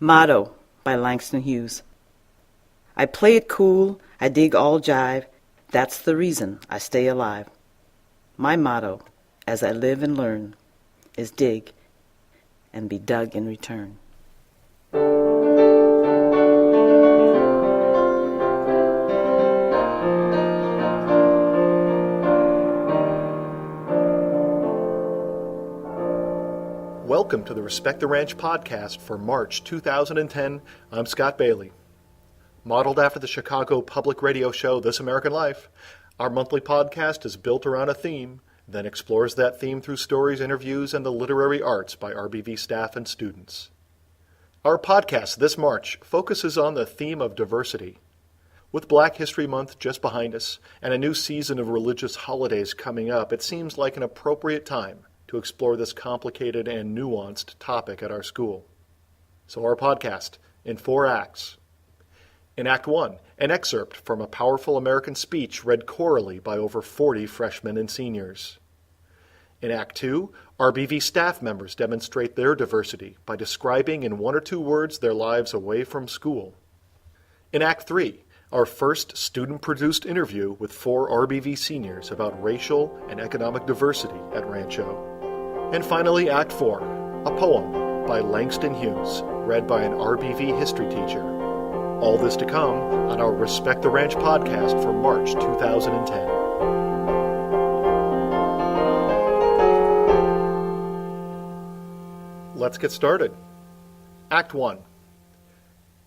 Motto by Langston Hughes. I play it cool, I dig all jive, that's the reason I stay alive. My motto, as I live and learn, is dig and be dug in return. Welcome to the Respect the Ranch podcast for March 2010. I'm Scott Bailey. Modeled after the Chicago public radio show This American Life, our monthly podcast is built around a theme, then explores that theme through stories, interviews, and the literary arts by RBV staff and students. Our podcast this March focuses on the theme of diversity. With Black History Month just behind us and a new season of religious holidays coming up, it seems like an appropriate time to explore this complicated and nuanced topic at our school. So our podcast, in 4 acts. In Act 1, an excerpt from a powerful American speech read chorally by over 40 freshmen and seniors. In Act 2, RBV staff members demonstrate their diversity by describing in 1 or 2 words their lives away from school. In Act 3, our first student-produced interview with 4 RBV seniors about racial and economic diversity at Rancho. And finally, Act 4, a poem by Langston Hughes, read by an RBV history teacher. All this to come on our Respect the Ranch podcast for March 2010. Let's get started. Act 1.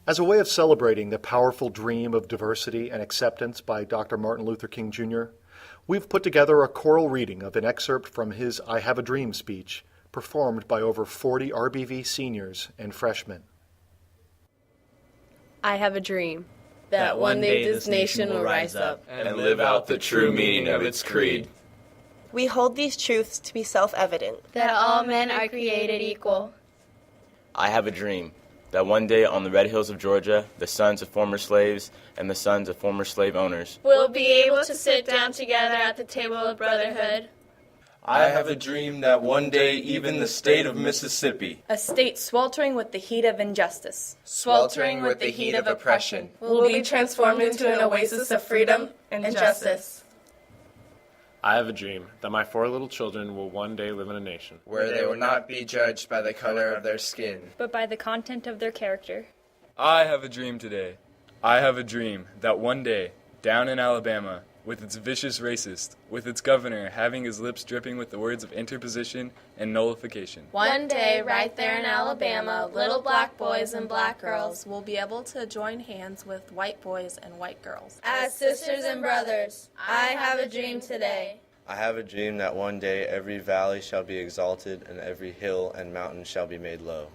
As a way of celebrating the powerful dream of diversity and acceptance by Dr. Martin Luther King Jr., we've put together a choral reading of an excerpt from his I Have a Dream speech, performed by over 40 RBV seniors and freshmen. I have a dream that one day this nation will rise up and live out the true meaning of its creed. We hold these truths to be self-evident. that all men are created equal. I have a dream that one day on the red hills of Georgia, the sons of former slaves and the sons of former slave owners We'll be able to sit down together at the table of brotherhood. I have a dream that one day even the state of Mississippi, a state sweltering with the heat of injustice, sweltering with the heat of oppression, will be transformed into an oasis of freedom and justice. I have a dream that my 4 little children will one day live in a nation where they will not be judged by the color of their skin, but by the content of their character. I have a dream today. I have a dream that one day, down in Alabama, with its vicious racist, with its governor having his lips dripping with the words of interposition and nullification. One day, right there in Alabama, little black boys and black girls will be able to join hands with white boys and white girls. as sisters and brothers. I have a dream today. I have a dream that one day every valley shall be exalted and every hill and mountain shall be made low.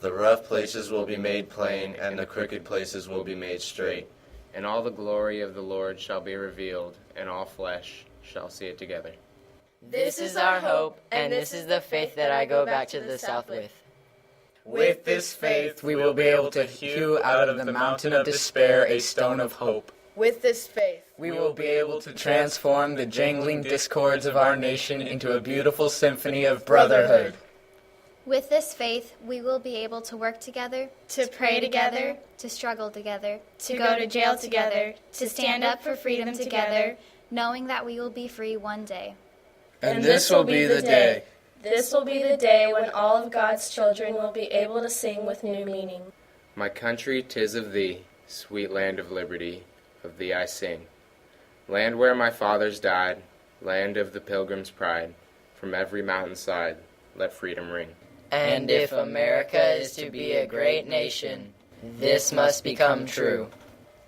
the rough places will be made plain, and the crooked places will be made straight. And all the glory of the Lord shall be revealed, and all flesh shall see it together. This is our hope, and this is the faith that I go back to the South with. With this faith, we will be able to hew out of the mountain of despair a stone of hope. With this faith, we will be able to transform the jangling discords of our nation into a beautiful symphony of brotherhood. With this faith, we will be able to work together, to pray together, to struggle together, to go to jail together, to stand up for freedom together, knowing that we will be free one day. And this will be the day. This will be the day when all of God's children will be able to sing with new meaning. My country, 'tis of thee, sweet land of liberty, of thee I sing. Land where my fathers died, land of the pilgrim's pride, from every mountainside, let freedom ring. And if America is to be a great nation, this must become true.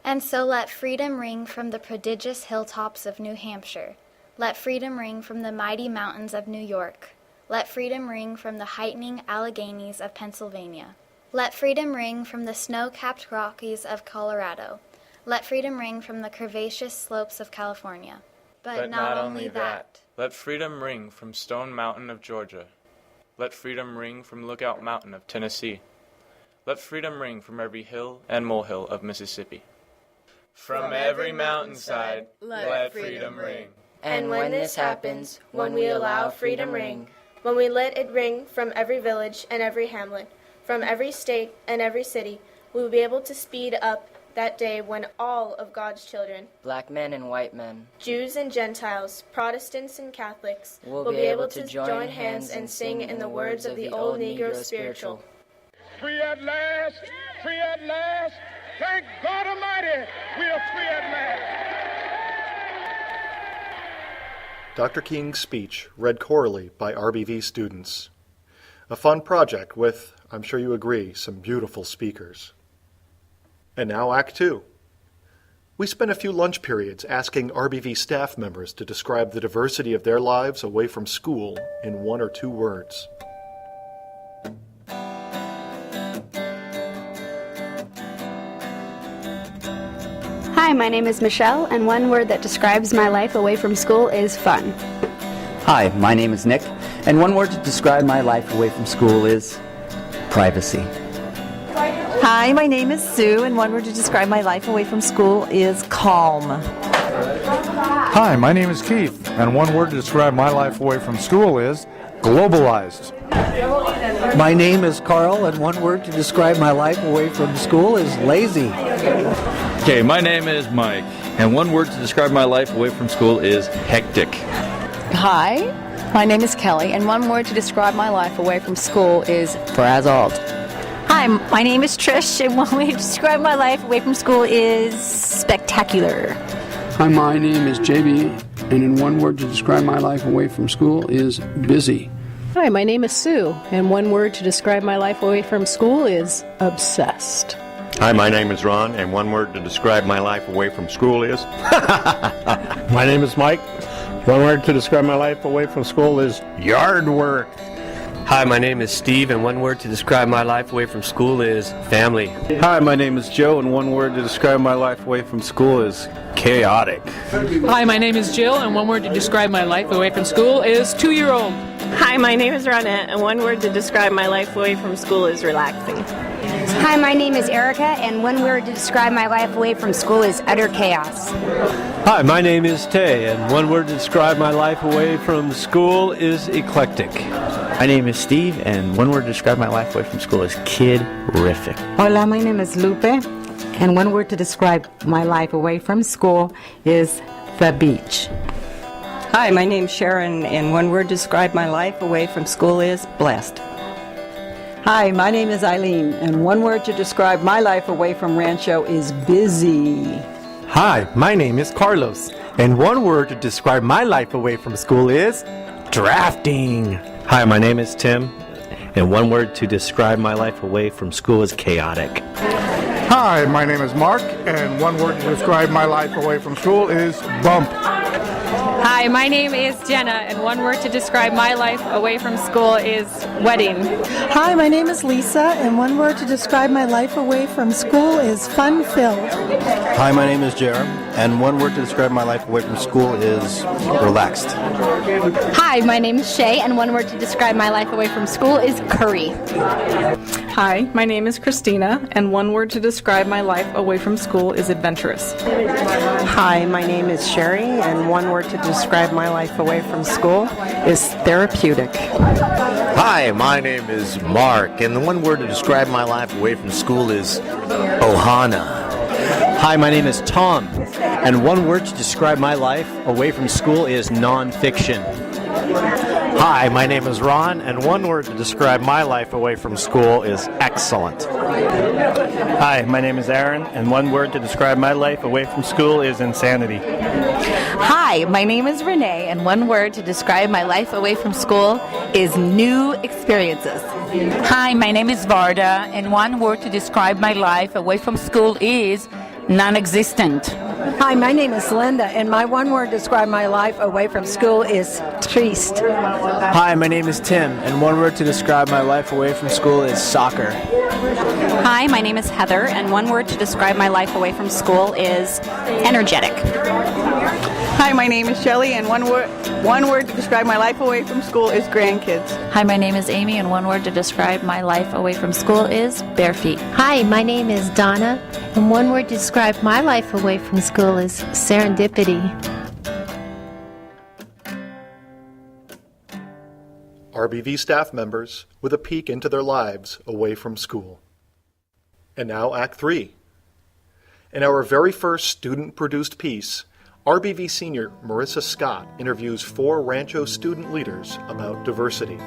And so let freedom ring from the prodigious hilltops of New Hampshire. Let freedom ring from the mighty mountains of New York. Let freedom ring from the heightening Alleghenies of Pennsylvania. Let freedom ring from the snow-capped Rockies of Colorado. Let freedom ring from the curvaceous slopes of California. But not only that. Let freedom ring from Stone Mountain of Georgia. Let freedom ring from Lookout Mountain of Tennessee. Let freedom ring from every hill and molehill of Mississippi. From every mountainside, let freedom ring. And when this happens, when we allow freedom ring, when we let it ring from every village and every hamlet, from every state and every city, we will be able to speed up that day when all of God's children, black men and white men, Jews and Gentiles, Protestants and Catholics, will be able to join hands and sing in the words of the old Negro spiritual. Free at last, free at last, thank God Almighty, we are free at last. Dr. King's speech read chorally by RBV students. A fun project with, I'm sure you agree, some beautiful speakers. And now Act 2. We spent a few lunch periods asking RBV staff members to describe the diversity of their lives away from school in 1 or 2 words. Hi, my name is Michelle, and one word that describes my life away from school is fun. Hi, my name is Nick, and one word to describe my life away from school is privacy. Hi, my name is Sue, and one word to describe my life away from school is calm. Hi, my name is Keith, and one word to describe my life away from school is globalized. My name is Carl, and one word to describe my life away from school is lazy. Okay, my name is Mike, and one word to describe my life away from school is hectic. Hi, my name is Kelly, and one word to describe my life away from school is frazzled. Hi, my name is Trish, and one way to describe my life away from school is spectacular. Hi, my name is JB, and in one word to describe my life away from school is busy. Hi, my name is Sue, and one word to describe my life away from school is obsessed. Hi, my name is Ron, and one word to describe my life away from school is... My name is Mike. One word to describe my life away from school is yard work. Hi, my name is Steve, and one word to describe my life away from school is family. Hi, my name is Joe, and one word to describe my life away from school is chaotic. Hi, my name is Jill, and one word to describe my life away from school is 2-year-old. Hi, my name is Ronette, and one word to describe my life away from school is relaxing. Hi, my name is Erica, and one word to describe my life away from school is utter chaos. Hi, my name is Tay, and one word to describe my life away from school is eclectic. My name is Steve, and one word to describe my life away from school is kid-rific. Hola, my name is Lupe, and one word to describe my life away from school is the beach. Hi, my name's Sharon, and one word to describe my life away from school is blessed. Hi, my name is Eileen, and one word to describe my life away from Rancho is busy. Hi, my name is Carlos, and one word to describe my life away from school is drafting. Hi, my name is Tim, and one word to describe my life away from school is chaotic. Hi, my name is Mark, and one word to describe my life away from school is bump. Hi, my name is Jenna, and one word to describe my life away from school is wedding. Hi, my name is Lisa, and one word to describe my life away from school is fun-filled. Hi, my name is Jerem, and one word to describe my life away from school is relaxed. Hi, my name is Shay, and one word to describe my life away from school is curry. Hi, my name is Christina, and one word to describe my life away from school is adventurous. Hi, my name is Sherry, and one word to describe my life away from school is therapeutic. Hi, my name is Mark, and the one word to describe my life away from school is Ohana. Hi, my name is Tom, and one word to describe my life away from school is nonfiction. Hi, my name is Ron, and one word to describe my life away from school is excellent. Hi, my name is Aaron, and one word to describe my life away from school is insanity. Hi, my name is Renee, and one word to describe my life away from school is new experiences. Hi, my name is Varda, and one word to describe my life away from school is non-existent. Hi, my name is Linda, and my one word to describe my life away from school is triste. Hi, my name is Tim, and one word to describe my life away from school is soccer. Hi, my name is Heather, and one word to describe my life away from school is energetic. Hi, my name is Shelly, and one word to describe my life away from school is grandkids. Hi, my name is Amy, and one word to describe my life away from school is bare feet. Hi, my name is Donna, and one word to describe my life away from school is serendipity. RBV staff members with a peek into their lives away from school. And now Act 3. In our very first student-produced piece, RBV senior Marissa Scott interviews 4 Rancho student leaders about diversity.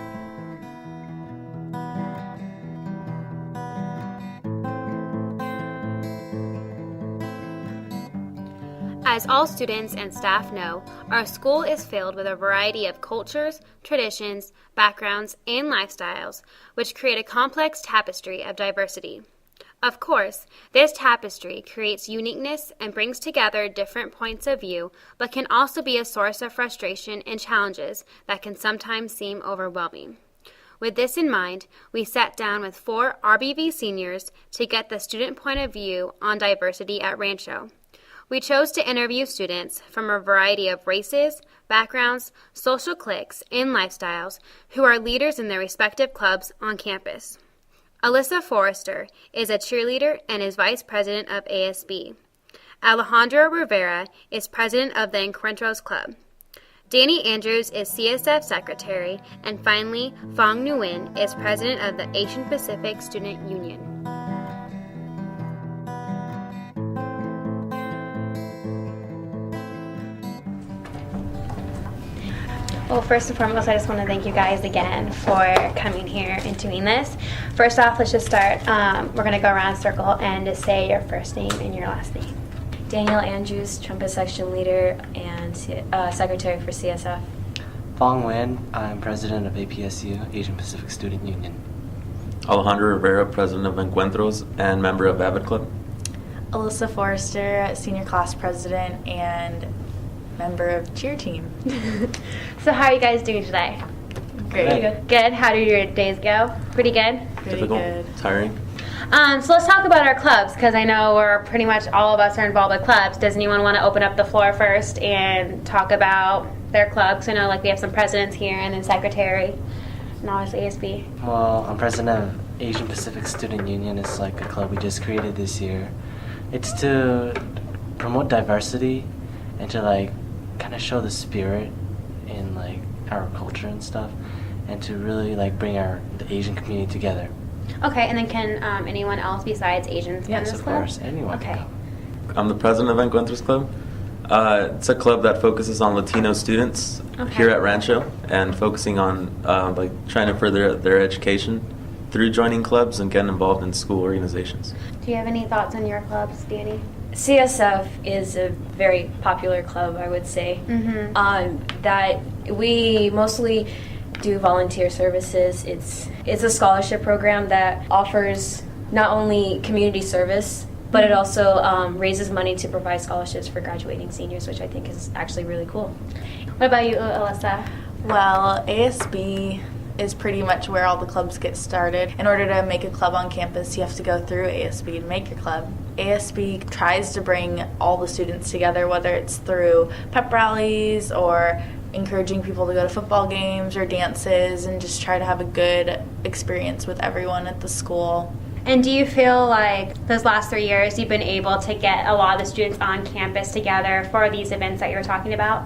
As all students and staff know, our school is filled with a variety of cultures, traditions, backgrounds, and lifestyles, which create a complex tapestry of diversity. Of course, this tapestry creates uniqueness and brings together different points of view, but can also be a source of frustration and challenges that can sometimes seem overwhelming. With this in mind, we sat down with 4 RBV seniors to get the student point of view on diversity at Rancho. We chose to interview students from a variety of races, backgrounds, social cliques, and lifestyles who are leaders in their respective clubs on campus. Alyssa Forrester is a cheerleader and is vice president of ASB. Alejandro Rivera is president of the Encuentros Club. Danny Andrews is CSF secretary, and finally, Fong Nguyen is president of the Asian Pacific Student Union. Well, first and foremost, I just want to thank you guys again for coming here and doing this. First off, let's just start. We're going to go around a circle and just say your first name and your last name. Daniel Andrews, trumpet section leader and secretary for CSF. Fong Nguyen, I'm president of APSU, Asian Pacific Student Union. Alejandro Rivera, president of Encuentros and member of Avid Club. Alyssa Forrester, senior class president and member of cheer team. So how are you guys doing today? Great. Good. How do your days go? Pretty good? Pretty good. Tiring. So let's talk about our clubs, because I know we're pretty much all of us are involved with clubs. Does anyone want to open up the floor first and talk about their clubs? I know like we have some presidents here and then secretary and obviously ASB. Well, I'm president of Asian Pacific Student Union. It's like a club we just created this year. It's to promote diversity and to like kind of show the spirit in like our culture and stuff, and to really like bring the Asian community together. Okay, and then can anyone else besides Asians come to this club? Yes, of course, anyone can come. I'm the president of Encuentros Club. It's a club that focuses on Latino students here at Rancho and focusing on like trying to further their education through joining clubs and getting involved in school organizations. Do you have any thoughts on your clubs, Danny? CSF is a very popular club, I would say. That we mostly do volunteer services. It's a scholarship program that offers not only community service, but it also raises money to provide scholarships for graduating seniors, which I think is actually really cool. What about you, Alyssa? Well, ASB is pretty much where all the clubs get started. In order to make a club on campus, you have to go through ASB to make your club. ASB tries to bring all the students together, whether it's through pep rallies or encouraging people to go to football games or dances, and just try to have a good experience with everyone at the school. And do you feel like those last 3 years you've been able to get a lot of the students on campus together for these events that you were talking about?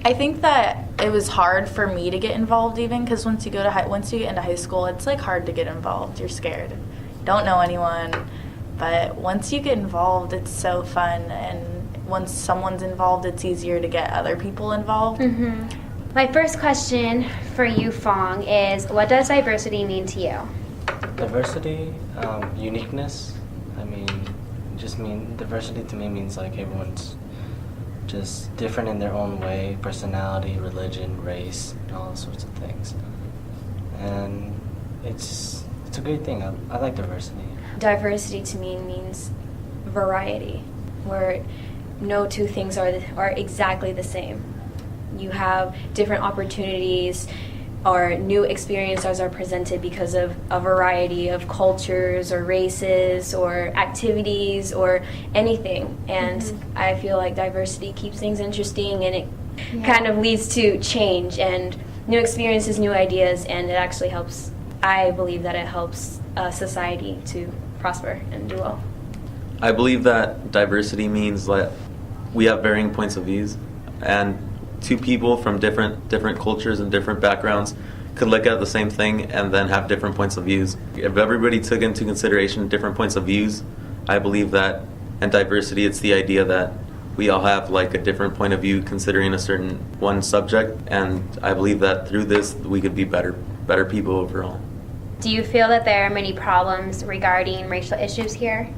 I think that it was hard for me to get involved, even because once you get into high school, it's like hard to get involved. You're scared, don't know anyone, but once you get involved, it's so fun. And once someone's involved, it's easier to get other people involved. My first question for you, Fong, is what does diversity mean to you? Diversity, uniqueness. Diversity to me means like everyone's just different in their own way, personality, religion, race, and all sorts of things. And it's a great thing. I like diversity. Diversity to me means variety, where no two things are exactly the same. You have different opportunities or new experiences are presented because of a variety of cultures or races or activities or anything. And I feel like diversity keeps things interesting, and it kind of leads to change and new experiences, new ideas, and it actually helps. I believe that it helps society to prosper and do well. I believe that diversity means that we have varying points of views, and two people from different cultures and different backgrounds could look at the same thing and then have different points of views. If everybody took into consideration different points of views, I believe that in diversity, it's the idea that we all have like a different point of view considering a certain one subject, and I believe that through this we could be better people overall. Do you feel that there are many problems regarding racial issues here?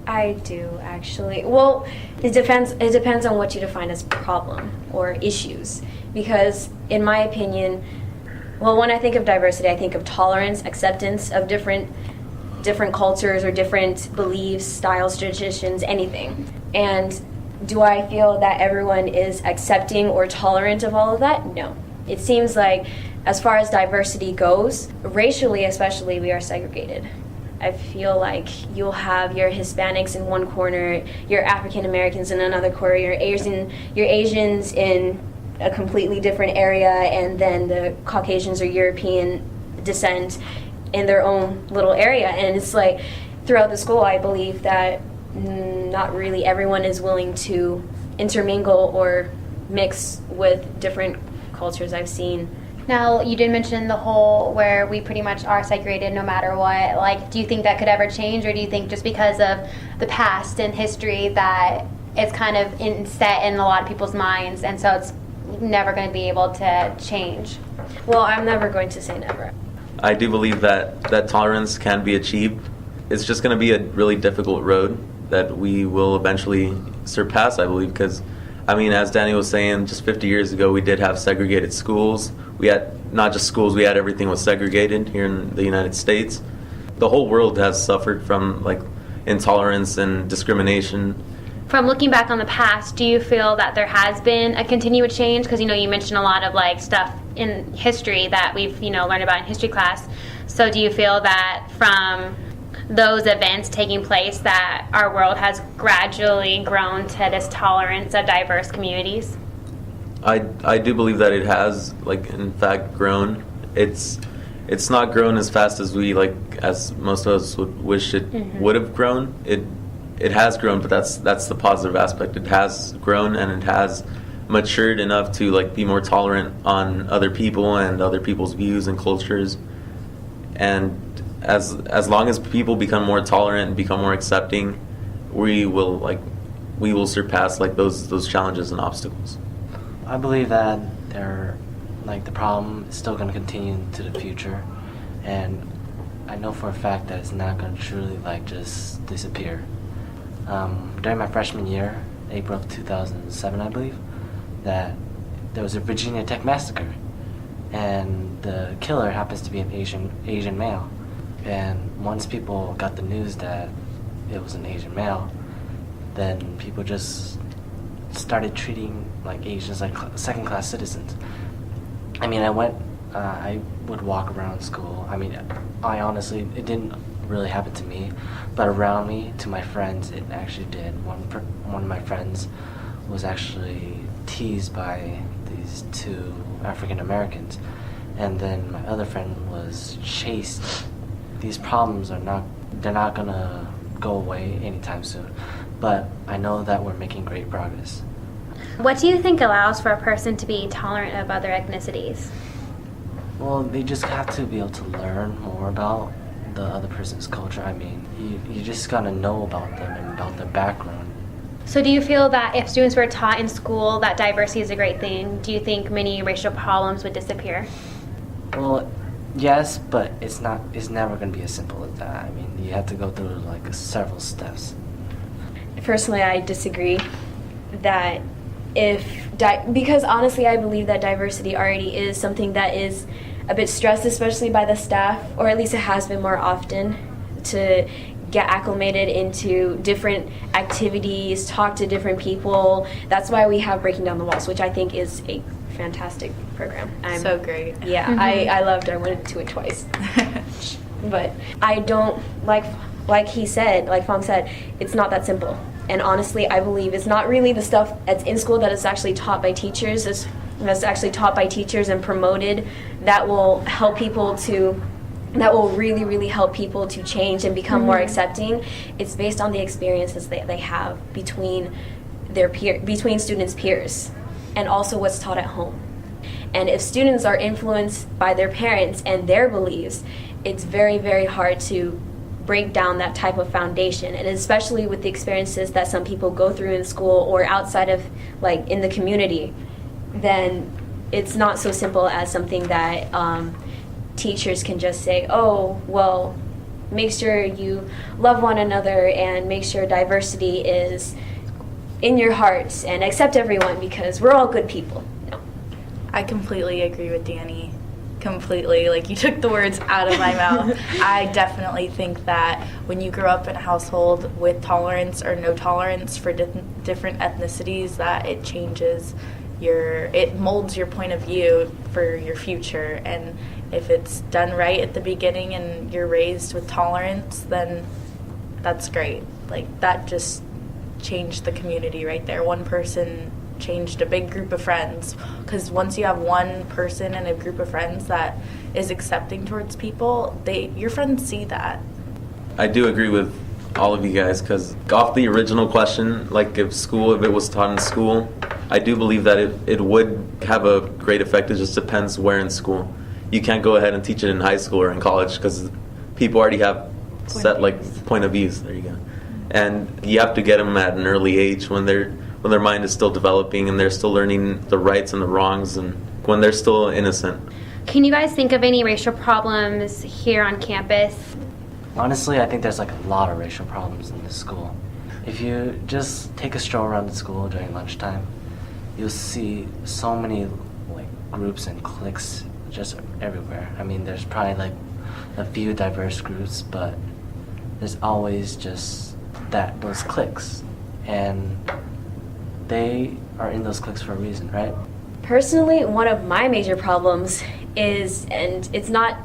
I do, actually. Well, it depends on what you define as problem or issues, because in my opinion, well, when I think of diversity, I think of tolerance, acceptance of different cultures or different beliefs, styles, traditions, anything. And do I feel that everyone is accepting or tolerant of all of that? No. It seems like as far as diversity goes, racially especially, we are segregated. I feel like you'll have your Hispanics in one corner, your African Americans in another corner, your Asians in a completely different area, and then the Caucasians or European descent in their own little area. And it's like throughout the school, I believe that not really everyone is willing to intermingle or mix with different cultures I've seen. Now, you did mention the whole where we pretty much are segregated no matter what. Like, do you think that could ever change, or do you think just because of the past and history that it's kind of set in a lot of people's minds, and so it's never going to be able to change? Well, I'm never going to say never. I do believe that tolerance can be achieved. It's just going to be a really difficult road that we will eventually surpass, I believe, because, I mean, as Danny was saying, just 50 years ago we did have segregated schools. We had not just schools, we had everything was segregated here in the United States. The whole world has suffered from like intolerance and discrimination. From looking back on the past, do you feel that there has been a continued change? Because, you know, you mentioned a lot of like stuff in history that we've, learned about in history class. So do you feel that from those events taking place that our world has gradually grown to this tolerance of diverse communities? I do believe that it has, like, in fact, grown. It's not grown as fast as as most of us would wish it would have grown. It has grown, but that's the positive aspect. It has grown and it has matured enough to like be more tolerant on other people and other people's views and cultures. And as long as people become more tolerant and become more accepting, we will surpass like those challenges and obstacles. I believe that the problem is still going to continue into the future, and I know for a fact that it's not going to truly just disappear. During my freshman year, April of 2007, I believe, that there was a Virginia Tech massacre, and the killer happens to be an Asian male. And once people got the news that it was an Asian male, then people just started treating Asians like second-class citizens. I mean, I would walk around school. I mean, I honestly, it didn't really happen to me, but around me, to my friends, it actually did. One of my friends was actually teased by these two African Americans, and then my other friend was chased. These problems they're not gonna go away anytime soon, but I know that we're making great progress. What do you think allows for a person to be tolerant of other ethnicities? Well, they just have to be able to learn more about the other person's culture. I mean, you just gotta know about them and about their background. So do you feel that if students were taught in school that diversity is a great thing, do you think many racial problems would disappear? Well, yes, but it's never going to be as simple as that. I mean, you have to go through several steps. Personally, I disagree that because honestly I believe that diversity already is something that is a bit stressed, especially by the staff, or at least it has been more often, to get acclimated into different activities, talk to different people. That's why we have Breaking Down the Walls, which I think is a fantastic program. So great. Yeah, I loved it. I went to it twice. But I don't, like he said, like Fong said, it's not that simple. And honestly, I believe it's not really the stuff that's in school that is actually taught by teachers, that's actually taught by teachers and promoted, that will help people that will really, really help people to change and become more accepting. It's based on the experiences that they have between students' peers. and also what's taught at home. And if students are influenced by their parents and their beliefs, it's very, very hard to break down that type of foundation. And especially with the experiences that some people go through in school or outside of, like, in the community, then it's not so simple as something that teachers can just say, oh, well, make sure you love one another and make sure diversity is in your hearts and accept everyone because we're all good people. No. I completely agree with Danny. Completely. Like, you took the words out of my mouth. I definitely think that when you grow up in a household with tolerance or no tolerance for different ethnicities, that it changes it molds your point of view for your future. And if it's done right at the beginning and you're raised with tolerance, then that's great. Like, that just changed the community right there. One person changed a big group of friends, because once you have one person in a group of friends that is accepting towards people, your friends see that. I do agree with all of you guys, because off the original question, like if it was taught in school, I do believe that it would have a great effect. It just depends where in school. You can't go ahead and teach it in high school or in college because people already have set point of views. There you go. And you have to get them at an early age when their mind is still developing and they're still learning the rights and the wrongs, and when they're still innocent. Can you guys think of any racial problems here on campus? Honestly, I think there's like a lot of racial problems in this school. If you just take a stroll around the school during lunchtime, you'll see so many like groups and cliques just everywhere. I mean, there's probably like a few diverse groups, but there's always just those cliques, and they are in those cliques for a reason, right? Personally, one of my major problems is, and it's not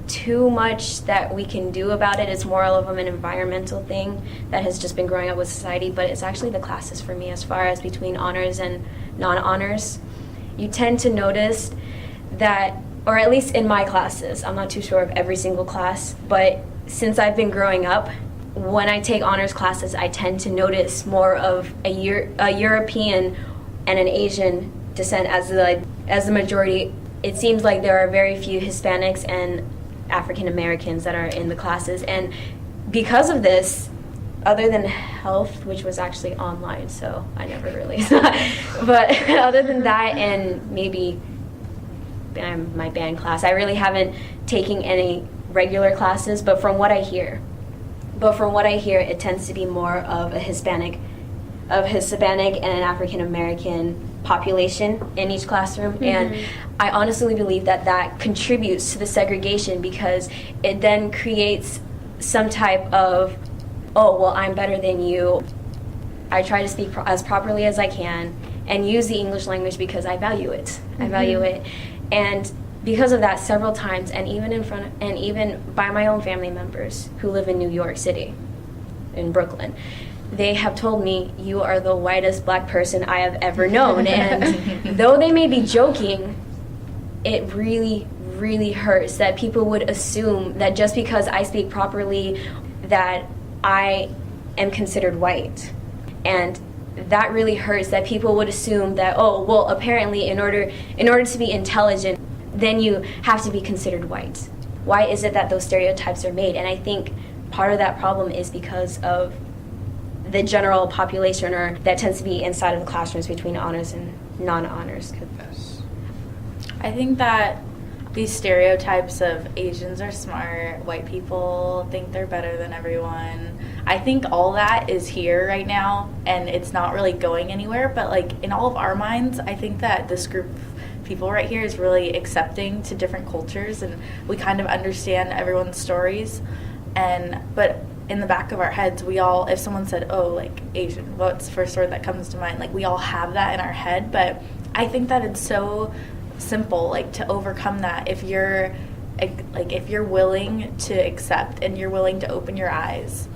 too much that we can do about it, it's more of an environmental thing that has just been growing up with society, but it's actually the classes for me as far as between honors and non-honors. You tend to notice that, or at least in my classes, I'm not too sure of every single class, but since I've been growing up, when I take honors classes, I tend to notice more of a European and an Asian descent as the majority. It seems like there are very few Hispanics and African Americans that are in the classes, and because of this, other than health, which was actually online, so I never really saw it, but other than that and maybe my band class, I really haven't taken any regular classes, but from what I hear, it tends to be more of a Hispanic and an African American population in each classroom. Mm-hmm. And I honestly believe that contributes to the segregation, because it then creates some type of, oh, well, I'm better than you. I try to speak as properly as I can and use the English language because I value it. Mm-hmm. I value it. And because of that, several times, and even by my own family members who live in New York City, in Brooklyn, they have told me, you are the whitest black person I have ever known. And though they may be joking, it really, really hurts that people would assume that just because I speak properly that I am considered white. And that really hurts that people would assume that, oh, well, apparently in order to be intelligent, then you have to be considered white. Why is it that those stereotypes are made? And I think part of that problem is because of the general population, or that tends to be inside of the classrooms between honors and non-honors. Yes. I think that these stereotypes of Asians are smart, white people think they're better than everyone, I think all that is here right now, and it's not really going anywhere, but like in all of our minds, I think that this group of people right here is really accepting to different cultures, and we kind of understand everyone's stories. But in the back of our heads, we all, if someone said, oh, like Asian, what's the first word that comes to mind? Like, we all have that in our head, but I think that it's so simple, like, to overcome that if you're willing to accept and you're willing to open your eyes.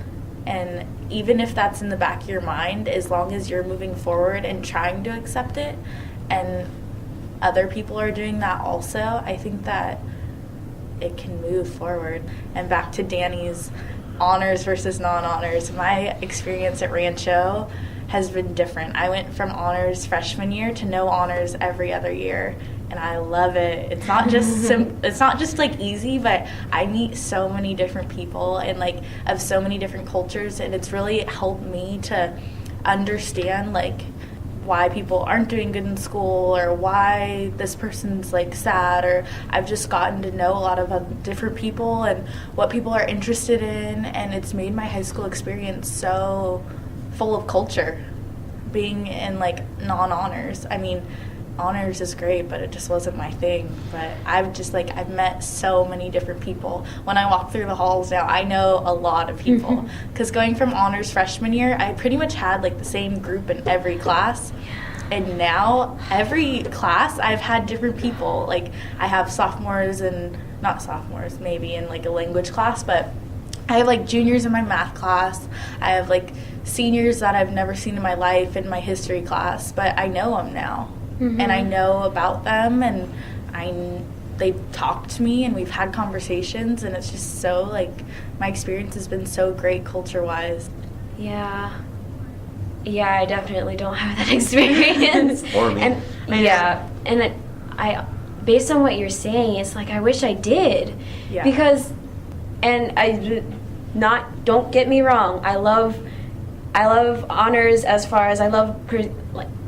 And even if that's in the back of your mind, as long as you're moving forward and trying to accept it, and other people are doing that also, I think that it can move forward. And back to Danny's honors versus non-honors, my experience at Rancho has been different. I went from honors freshman year to no honors every other year, and I love it. It's not just it's not just like easy, but I meet so many different people and like of so many different cultures, and it's really helped me to understand like why people aren't doing good in school or why this person's like sad, or I've just gotten to know a lot of different people and what people are interested in, and it's made my high school experience so full of culture. Being in like non-honors, I mean, honors is great, but it just wasn't my thing. But I've met so many different people. When I walk through the halls now, I know a lot of people. Because going from honors freshman year, I pretty much had like the same group in every class. And now every class I've had different people. Like I have sophomores and not sophomores, maybe in like a language class, but I have like juniors in my math class. I have like seniors that I've never seen in my life in my history class, but I know them now. And I know about them, and they talk to me, and we've had conversations, and it's just so like my experience has been so great culture-wise. Yeah, I definitely don't have that experience. Or me. And I based on what you're saying, it's like I wish I did. Yeah. Because, and don't get me wrong, I love honors as far as I love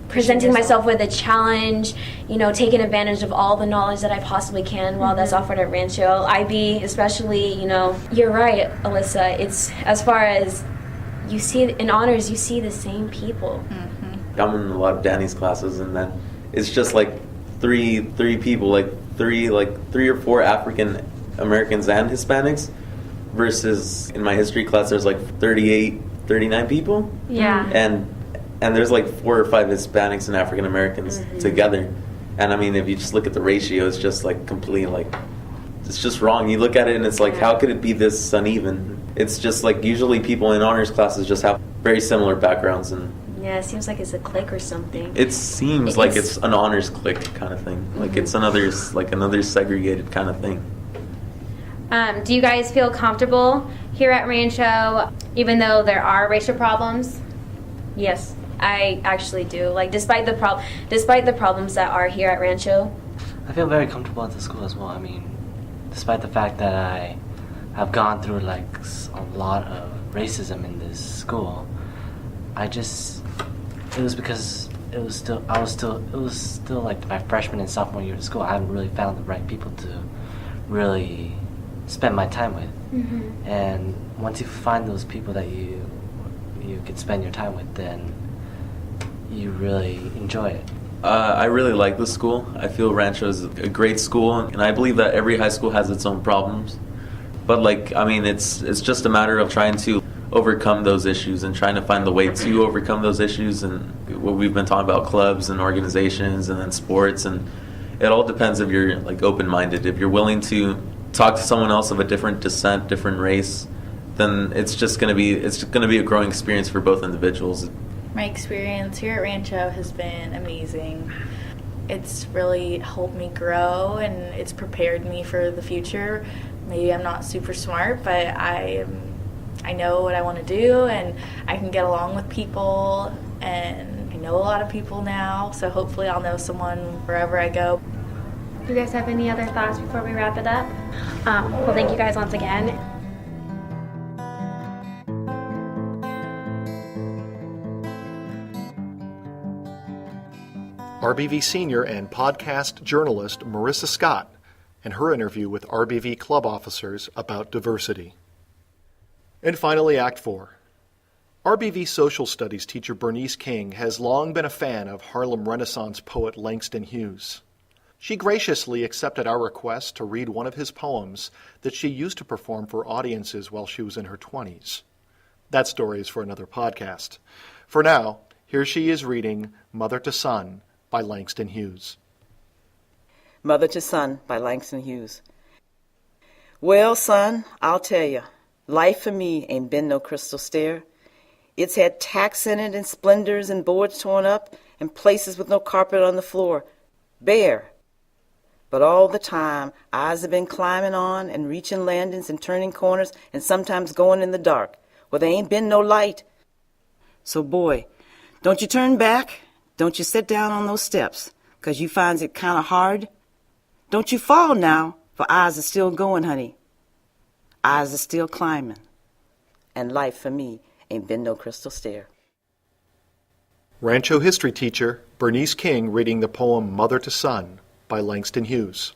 presenting myself with a challenge, taking advantage of all the knowledge that I possibly can while that's offered at Rancho. IB especially, you're right, Alyssa. It's as far as you see in honors, you see the same people. I'm in a lot of Danny's classes, and then it's just like three people, like three or four African Americans and Hispanics, versus in my history class there's like 39 people. Yeah. And there's like 4 or 5 Hispanics and African Americans together. And I mean, if you just look at the ratio, it's just like completely like, it's just wrong. You look at it and it's like, how could it be this uneven? It's just like usually people in honors classes just have very similar backgrounds. And yeah, it seems like it's a clique or something. it seems like it's an honors clique kind of thing. Like it's another segregated kind of thing. Do you guys feel comfortable here at Rancho, even though there are racial problems? Yes, I actually do. Like despite the problems that are here at Rancho, I feel very comfortable at the school as well. I mean, despite the fact that I have gone through like a lot of racism in this school, it was because it was still like my freshman and sophomore year of school. I haven't really found the right people to really spend my time with. And once you find those people that you can spend your time with, then you really enjoy it. I really like the school. I feel Rancho is a great school, and I believe that every high school has its own problems. But like, I mean, it's just a matter of trying to overcome those issues and trying to find the way to overcome those issues. And what we've been talking about, clubs and organizations and then sports, and it all depends if you're like open-minded. If you're willing to talk to someone else of a different descent, different race, then it's going to be a growing experience for both individuals. My experience here at Rancho has been amazing. It's really helped me grow, and it's prepared me for the future. Maybe I'm not super smart, but I know what I want to do, and I can get along with people, and I know a lot of people now, so hopefully I'll know someone wherever I go. Do you guys have any other thoughts before we wrap it up? Well, thank you guys once again. RBV senior and podcast journalist Marissa Scott and her interview with RBV club officers about diversity. And finally, Act 4. RBV social studies teacher Bernice King has long been a fan of Harlem Renaissance poet Langston Hughes. She graciously accepted our request to read one of his poems that she used to perform for audiences while she was in her 20s. That story is for another podcast. For now, here she is reading Mother to Son by Langston Hughes. Mother to Son by Langston Hughes. Well, son, I'll tell you, life for me ain't been no crystal stair. It's had tacks in it and splendors and boards torn up and places with no carpet on the floor. Bare. But all the time, eyes have been climbing on and reaching landings and turning corners and sometimes going in the dark, where there ain't been no light. So, boy, Don't you turn back. Don't you sit down on those steps, 'cause you finds it kind of hard. Don't you fall now, for eyes are still going, honey. Eyes are still climbing. And life for me ain't been no crystal stair. Rancho history teacher Bernice King reading the poem Mother to Son by Langston Hughes.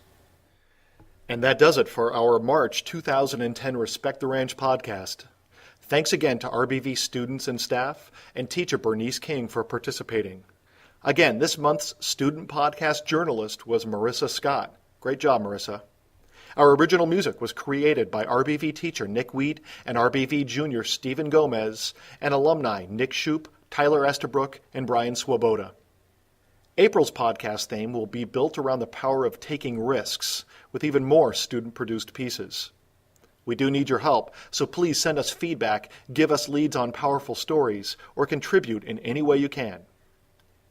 And that does it for our March 2010 Respect the Ranch podcast. Thanks again to RBV students and staff and teacher Bernice King for participating. Again, this month's student podcast journalist was Marissa Scott. Great job, Marissa. Our original music was created by RBV teacher Nick Wheat and RBV junior Stephen Gomez and alumni Nick Shoup, Tyler Estabrook, and Brian Swoboda. April's podcast theme will be built around the power of taking risks with even more student-produced pieces. We do need your help, so please send us feedback, give us leads on powerful stories, or contribute in any way you can.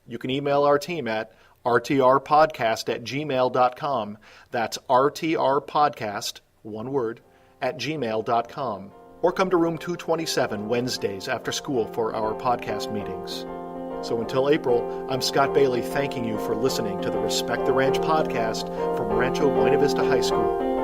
You can email our team at rtrpodcast@gmail.com. That's rtrpodcast, one word, @gmail.com. Or come to room 227 Wednesdays after school for our podcast meetings. So until April, I'm Scott Bailey thanking you for listening to the Respect the Ranch podcast from Rancho Buena Vista High School.